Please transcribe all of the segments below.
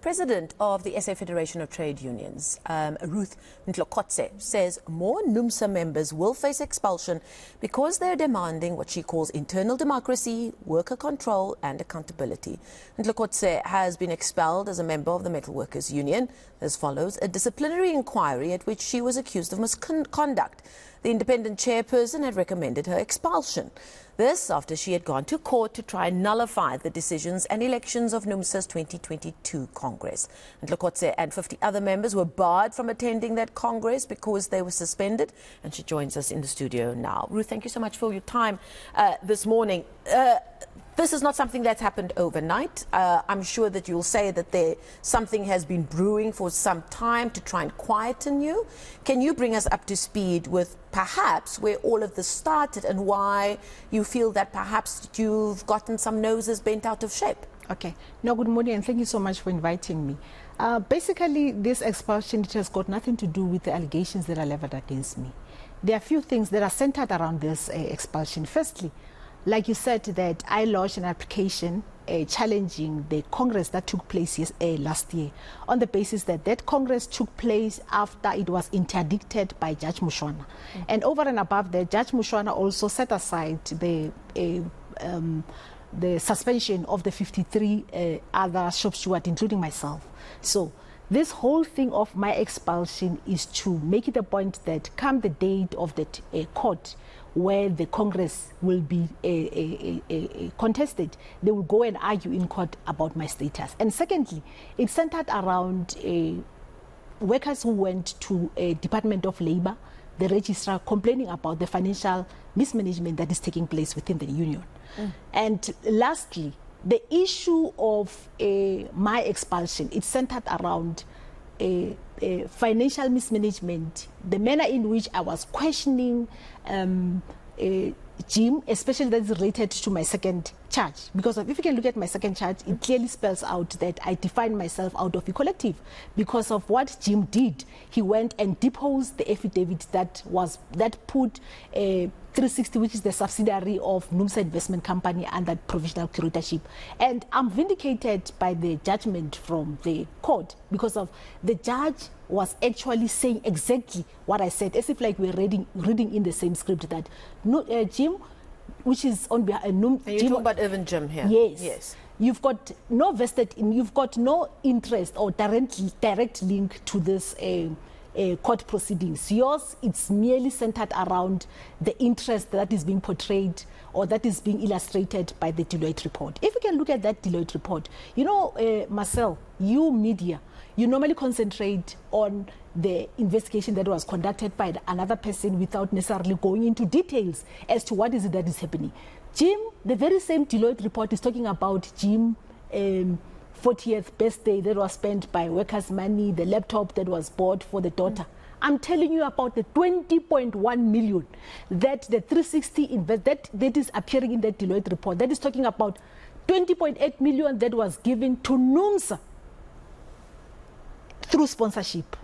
President of the SA Federation of Trade Unions, Ruth Ntlokotse, says more Numsa members will face expulsion because they're demanding what she calls internal democracy, worker control and accountability. Ntlokotse has been expelled as a member of the metalworkers union. This follows a disciplinary inquiry at which she was accused of misconduct. The independent chairperson had recommended her expulsion. This after she had gone to court to try and nullify the decisions and elections of Numsa's 2022 Congress. Ntlokotse and 50 other members were barred from attending that Congress because they were suspended. And she joins us in the studio now. Ruth, thank you so much for your time this morning. This is not something that's happened overnight. I'm sure that you'll say that something has been brewing for some time to try and quieten you. Can you bring us up to speed with perhaps where all of this started and why you feel that perhaps you've gotten some noses bent out of shape? Okay. No, good morning and thank you so much for inviting me. Basically, this expulsion, it has got nothing to do with the allegations that are leveled against me. There are a few things that are centered around this expulsion. Firstly, like you said, that I lodged an application challenging the Congress that took place last year on the basis that that Congress took place after it was interdicted by Judge Mushwana. And over and above that, Judge Mushwana also set aside the suspension of the 53 other shop stewards, including myself. So this whole thing of my expulsion is to make it a point that come the date of that court where the Congress will be contested, they will go and argue in court about my status. And secondly, it's centered around workers who went to a Department of Labor, the registrar, complaining about the financial mismanagement that is taking place within the union. And lastly, the issue of my expulsion, it's centered around financial mismanagement, the manner in which I was questioning Jim, especially that is related to my second charge. Because if you can look at my second charge, it clearly spells out that I defined myself out of a collective. Because of what Jim did, he went and deposed the affidavit that put 360, which is the subsidiary of Numsa Investment Company, under provisional curatorship. And I'm vindicated by the judgment from the court because of the judge was actually saying exactly what I said, as if like we're reading in the same script that Jim, which is on behalf of Jim. You're talking about Irvin Jim here. Yes. Yes. You've got no you've got no interest or direct link to this court proceedings. Yours, it's merely centered around the interest that is being portrayed or that is being illustrated by the Deloitte report. If you can look at that Deloitte report, you know, Marcel, you media, you normally concentrate on the investigation that was conducted by another person without necessarily going into details as to what is it that is happening. Jim, the very same Deloitte report is talking about Jim 40th birthday that was spent by workers' money, the laptop that was bought for the daughter. I'm telling you about the 20.1 million that the 360 invest that is appearing in that Deloitte report. That is talking about 20.8 million that was given to Numsa through sponsorship.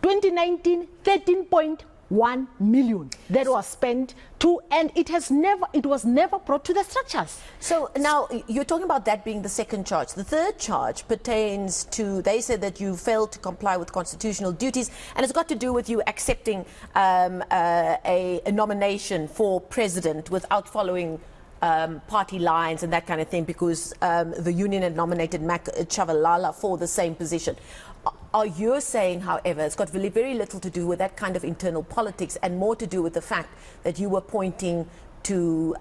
2019, 13.1 million that was spent to, and it was never brought to the structures. So now you're talking about that being the second charge. The third charge pertains to, they said that you failed to comply with constitutional duties, and it's got to do with you accepting a nomination for president without following party lines and that kind of thing, because the union had nominated Mac Chavalala for the same position. Are you saying, however, it's got very little to do with that kind of internal politics and more to do with the fact that you were pointing to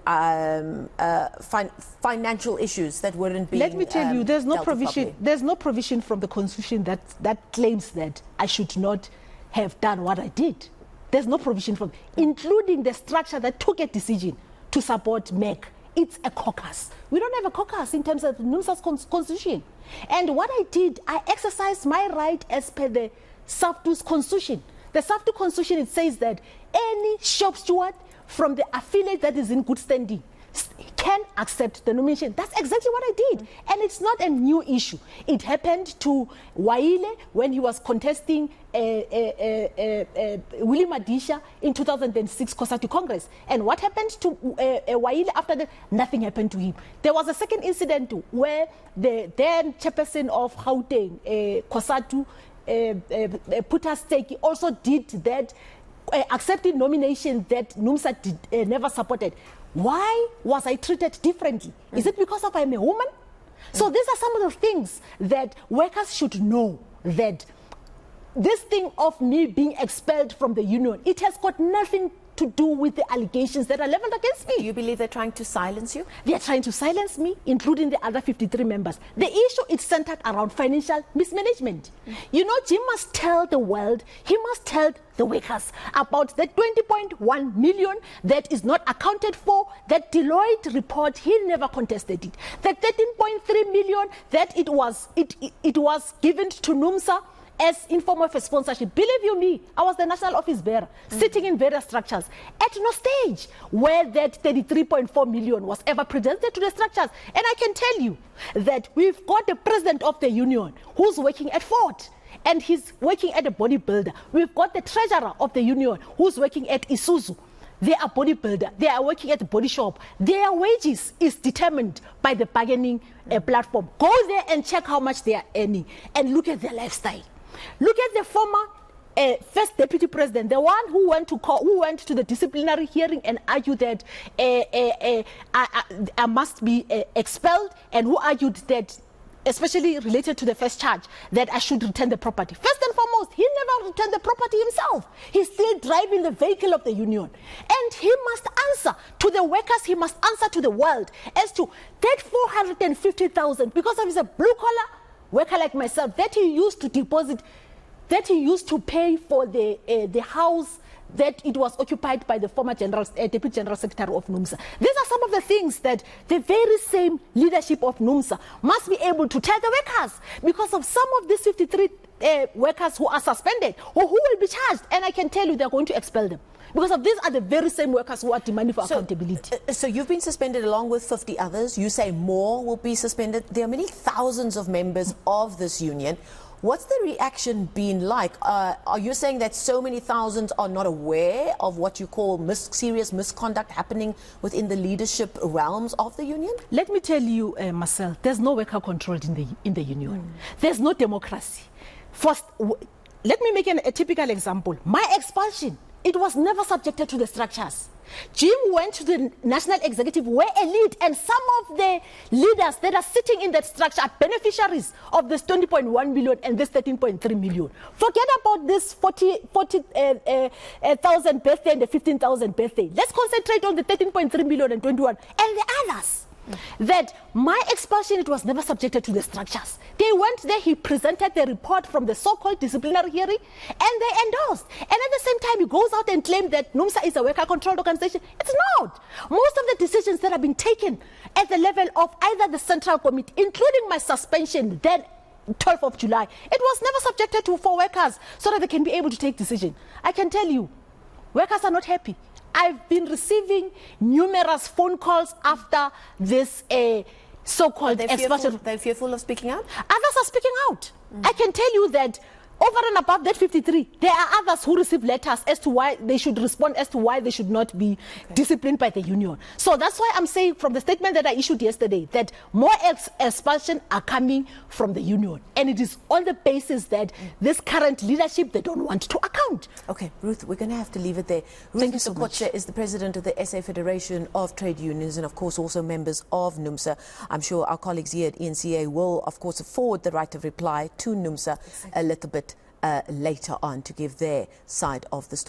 financial issues that weren't being Let me tell you, there's no provision. Properly. There's no provision from the Constitution that claims that I should not have done what I did. There's no provision from, including the structure that took a decision to support MEC. It's a caucus. We don't have a caucus in terms of Numsa's constitution. And what I did, I exercised my right as per the SAFTU's constitution. The SAFTU constitution, it says that any shop steward from the affiliate that is in good standing can accept the nomination. That's exactly what I did. And it's not a new issue. It happened to Waile when he was contesting Willie Madisha in 2006 COSATU Congress. And what happened to Waile after that? Nothing happened to him. There was a second incident where the then chairperson of Gauteng, COSATU, Putasteki, also did that, accepted nomination that Numsa never supported. Why was I treated differently? Is it because I'm a woman? So these are some of the things that workers should know, that this thing of me being expelled from the union, it has got nothing to do with the allegations that are leveled against me. Do you believe they're trying to silence you? They're trying to silence me, including the other 53 members. The issue is centered around financial mismanagement. You know, Jim must tell the world, he must tell the workers about the 20.1 million that is not accounted for, that Deloitte report, he never contested it. The 13.3 million that it was given to Numsa as in form of a sponsorship. Believe you me, I was the national office bearer, sitting in various structures. At no stage where that 33.4 million was ever presented to the structures. And I can tell you that we've got the president of the union who's working at Ford, and he's working at a bodybuilder. We've got the treasurer of the union who's working at Isuzu. They are bodybuilder. They are working at the body shop. Their wages is determined by the bargaining platform. Go there and check how much they are earning and look at their lifestyle. Look at the former first deputy president, the one who went to the disciplinary hearing and argued that I must be expelled, and who argued that, especially related to the first charge, that I should return the property. First and foremost, he never returned the property himself. He's still driving the vehicle of the union. And he must answer to the workers, he must answer to the world as to that 450,000, because of his blue-collar worker like myself, that he used to deposit, that he used to pay for the house that it was occupied by the former Deputy General Secretary of Numsa. These are some of the things that the very same leadership of Numsa must be able to tell the workers, because of some of these 53 workers who are suspended or who will be charged. And I can tell you they're going to expel them, because of these are the very same workers who are demanding for accountability. So you've been suspended along with 50 others. You say more will be suspended. There are many thousands of members of this union. What's the reaction been like? Are you saying that so many thousands are not aware of what you call serious misconduct happening within the leadership realms of the union? Let me tell you, Marcel, there's no worker control in the union. There's no democracy. First, let me make a typical example. My expulsion, it was never subjected to the structures. Jim went to the national executive where a lead, and some of the leaders that are sitting in that structure are beneficiaries of this 20.1 million and this 13.3 million. Forget about this 40,000 birthday and the 15,000 birthday. Let's concentrate on the 13.3 million and 21 and the others. That my expulsion, it was never subjected to the structures. They went there, he presented the report from the so-called disciplinary hearing, and they endorsed. And at the same time, he goes out and claims that Numsa is a worker-controlled organization. It's not. Most of the decisions that have been taken at the level of either the Central Committee, including my suspension then 12th of July, it was never subjected to for workers so that they can be able to take decision. I can tell you, workers are not happy. I've been receiving numerous phone calls after this so-called expulsion. They're fearful of speaking out? Others are speaking out. I can tell you that over and above that 53, there are others who receive letters as to why they should respond, as to why they should not be disciplined by the union. So that's why I'm saying from the statement that I issued yesterday that more expulsion are coming from the union. And it is on the basis that this current leadership, they don't want to account. Okay, Ruth, we're going to have to leave it there. Ruth Ntlokotse is the president of the SA Federation of Trade Unions and, of course, also members of Numsa. I'm sure our colleagues here at eNCA will, of course, forward the right of reply to Numsa a little bit later on to give their side of the story.